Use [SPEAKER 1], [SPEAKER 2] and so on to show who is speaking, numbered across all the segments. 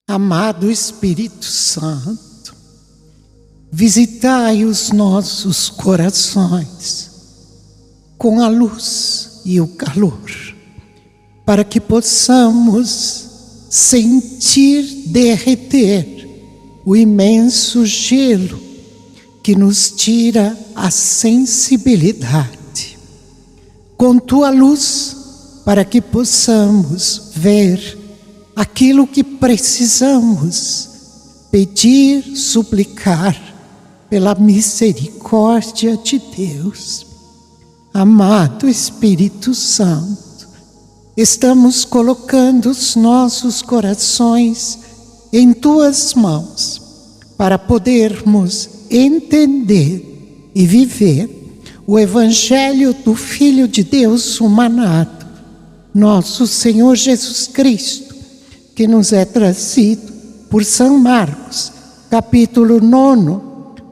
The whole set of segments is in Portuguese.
[SPEAKER 1] Amado Espírito Santo, visitai os nossos corações com a luz e o calor, para que possamos sentir derreter o imenso gelo que nos tira a sensibilidade. Com tua luz, para que possamos ver aquilo que precisamos, pedir, suplicar pela misericórdia de Deus. Amado Espírito Santo, estamos colocando os nossos corações em tuas mãos, para podermos entender e viver o Evangelho do Filho de Deus humanado, nosso Senhor Jesus Cristo, que nos é trazido por São Marcos, capítulo 9,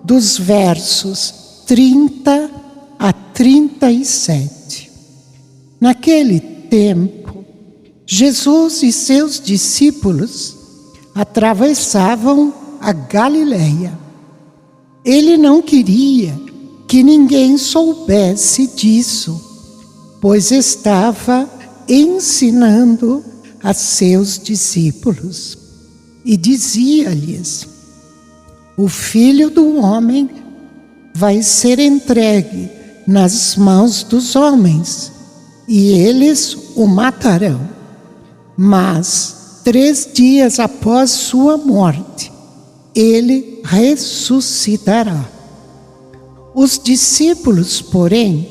[SPEAKER 1] dos versos 30 a 37. Naquele tempo, Jesus e seus discípulos atravessavam a Galileia. Ele não queria que ninguém soubesse disso, pois estava ensinando a seus discípulos e dizia-lhes: o Filho do Homem vai ser entregue nas mãos dos homens e eles o matarão, mas 3 dias após sua morte ele ressuscitará. Os discípulos, porém,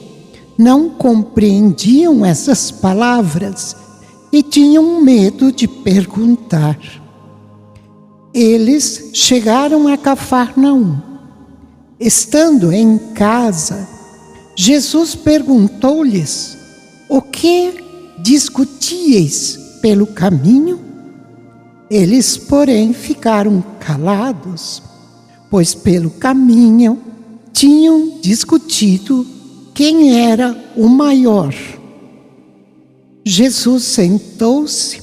[SPEAKER 1] não compreendiam essas palavras e tinham medo de perguntar. Eles chegaram a Cafarnaum. Estando em casa, Jesus perguntou-lhes: o que discutíeis pelo caminho? Eles, porém, ficaram calados, pois pelo caminho tinham discutido quem era o maior. Jesus sentou-se,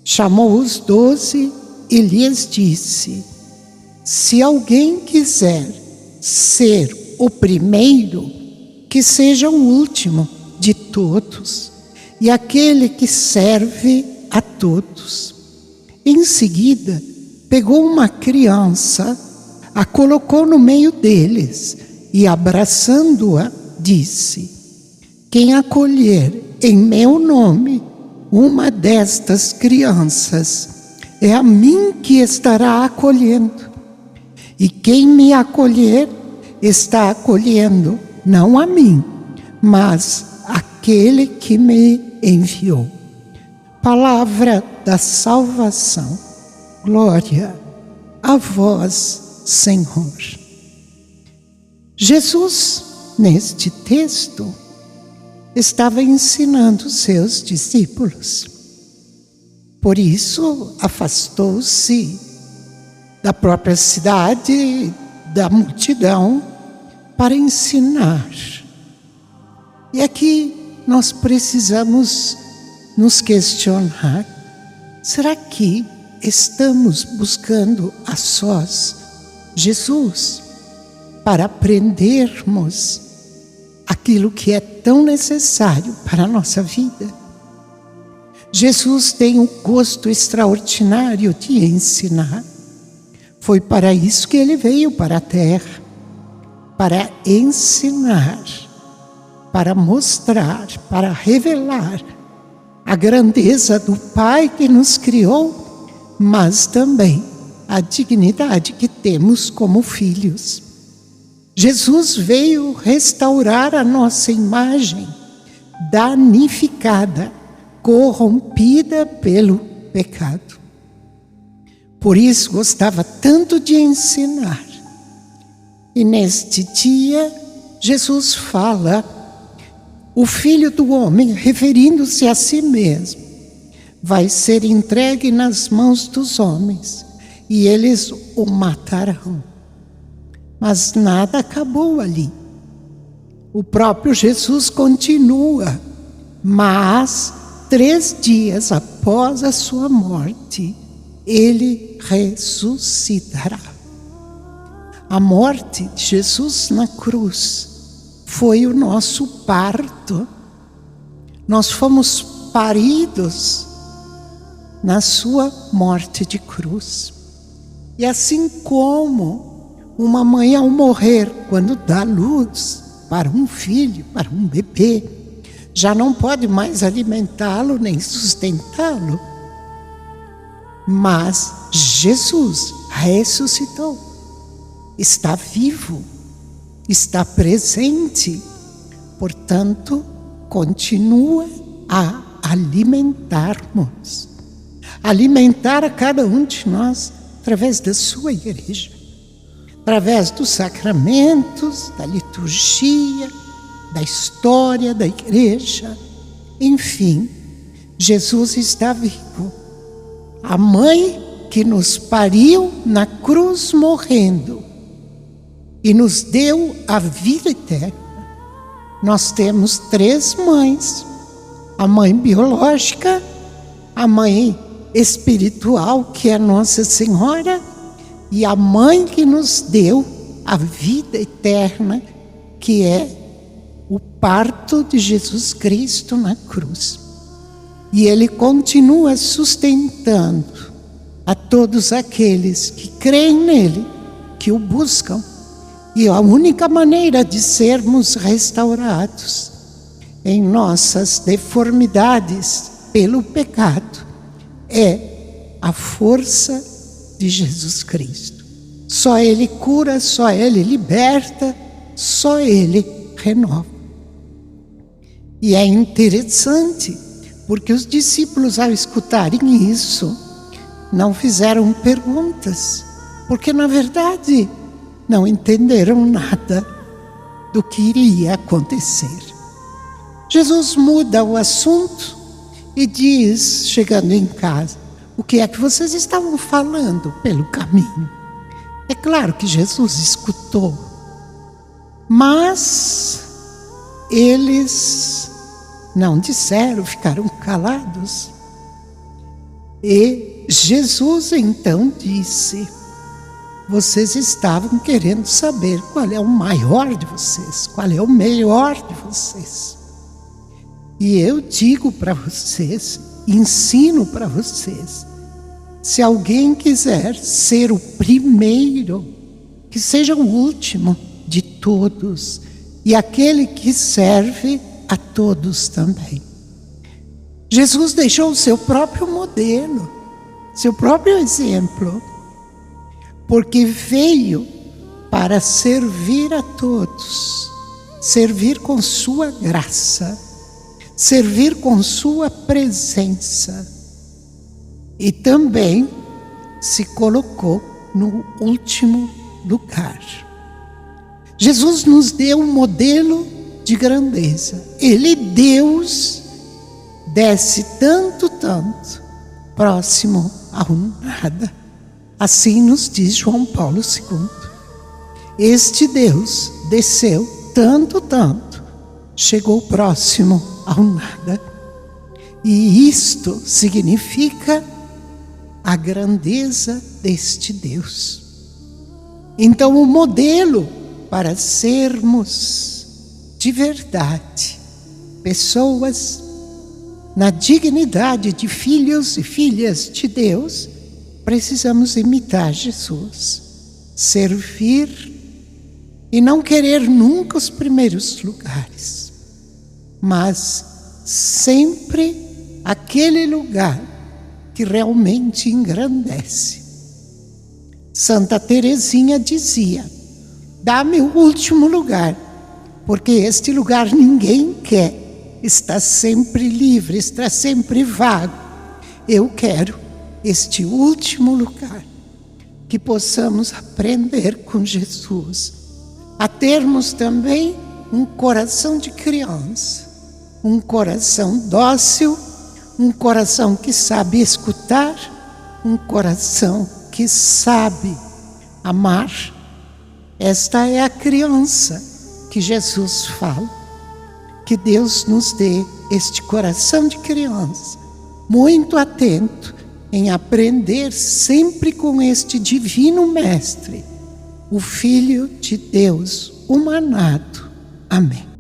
[SPEAKER 1] chamou os 12 e lhes disse: se alguém quiser ser o primeiro, que seja o último de todos e aquele que serve a todos. Em seguida, pegou uma criança, a colocou no meio deles e, abraçando-a, disse: quem acolher em meu nome uma destas crianças, é a mim que estará acolhendo. E quem me acolher, está acolhendo não a mim, mas aquele que me enviou. Palavra da salvação. Glória a vós, Senhor. Jesus, neste texto, estava ensinando seus discípulos. Por isso, afastou-se da própria cidade, da multidão, para ensinar. E aqui nós precisamos nos questionar: será que estamos buscando a sós Jesus para aprendermos aquilo que é tão necessário para a nossa vida? Jesus tem um gosto extraordinário de ensinar. Foi para isso que ele veio para a terra, para ensinar, para mostrar, para revelar a grandeza do Pai que nos criou, mas também a dignidade que temos como filhos. Jesus veio restaurar a nossa imagem danificada, corrompida pelo pecado. Por isso gostava tanto de ensinar. E neste dia, Jesus fala: o Filho do Homem, referindo-se a si mesmo, vai ser entregue nas mãos dos homens e eles o matarão. Mas nada acabou ali. O próprio Jesus continua: mas 3 dias após a sua morte, Ele ressuscitará. A morte de Jesus na cruz foi o nosso parto. Nós fomos paridos na sua morte de cruz. E assim como uma mãe ao morrer, quando dá luz para um filho, para um bebê, já não pode mais alimentá-lo nem sustentá-lo. Mas Jesus ressuscitou, está vivo, está presente, portanto, continua a alimentar-nos, alimentar a cada um de nós através da sua igreja, através dos sacramentos, da liturgia, da história da igreja. Enfim, Jesus está vivo. A mãe que nos pariu na cruz morrendo e nos deu a vida eterna. Nós temos 3 mães: a mãe biológica, a mãe espiritual, que é Nossa Senhora, e a mãe que nos deu a vida eterna, que é o parto de Jesus Cristo na cruz. E Ele continua sustentando a todos aqueles que creem nele, que o buscam. E a única maneira de sermos restaurados em nossas deformidades pelo pecado é a força de Jesus Cristo. Só Ele cura, só Ele liberta, só Ele renova. E é interessante, porque os discípulos, ao escutarem isso, não fizeram perguntas, porque na verdade não entenderam nada do que iria acontecer. Jesus muda o assunto e diz, chegando em casa: o que é que vocês estavam falando pelo caminho? É claro que Jesus escutou, mas eles não disseram, ficaram calados. E Jesus então disse: vocês estavam querendo saber qual é o maior de vocês, qual é o melhor de vocês. E eu digo para vocês, ensino para vocês, se alguém quiser ser o primeiro, que seja o último de todos, e aquele que serve a todos também. Jesus deixou o seu próprio modelo, seu próprio exemplo, porque veio para servir a todos, servir com sua graça, servir com sua presença, e também se colocou no último lugar. Jesus nos deu um modelo de grandeza. Ele, Deus, desce tanto, próximo ao nada. Assim nos diz João Paulo II. Este Deus desceu tanto, chegou próximo ao nada. E isto significa a grandeza deste Deus. Então, o modelo para sermos de verdade pessoas na dignidade de filhos e filhas de Deus, precisamos imitar Jesus, servir e não querer nunca os primeiros lugares, mas sempre aquele lugar que realmente engrandece. Santa Teresinha dizia: dá-me o último lugar, porque este lugar ninguém quer, está sempre livre, está sempre vago. Eu quero este último lugar, que possamos aprender com Jesus, a termos também um coração de criança, um coração dócil, um coração que sabe escutar, um coração que sabe amar. Esta é a criança que Jesus fala. Que Deus nos dê este coração de criança, muito atento em aprender sempre com este divino Mestre, o Filho de Deus humanado. Amém.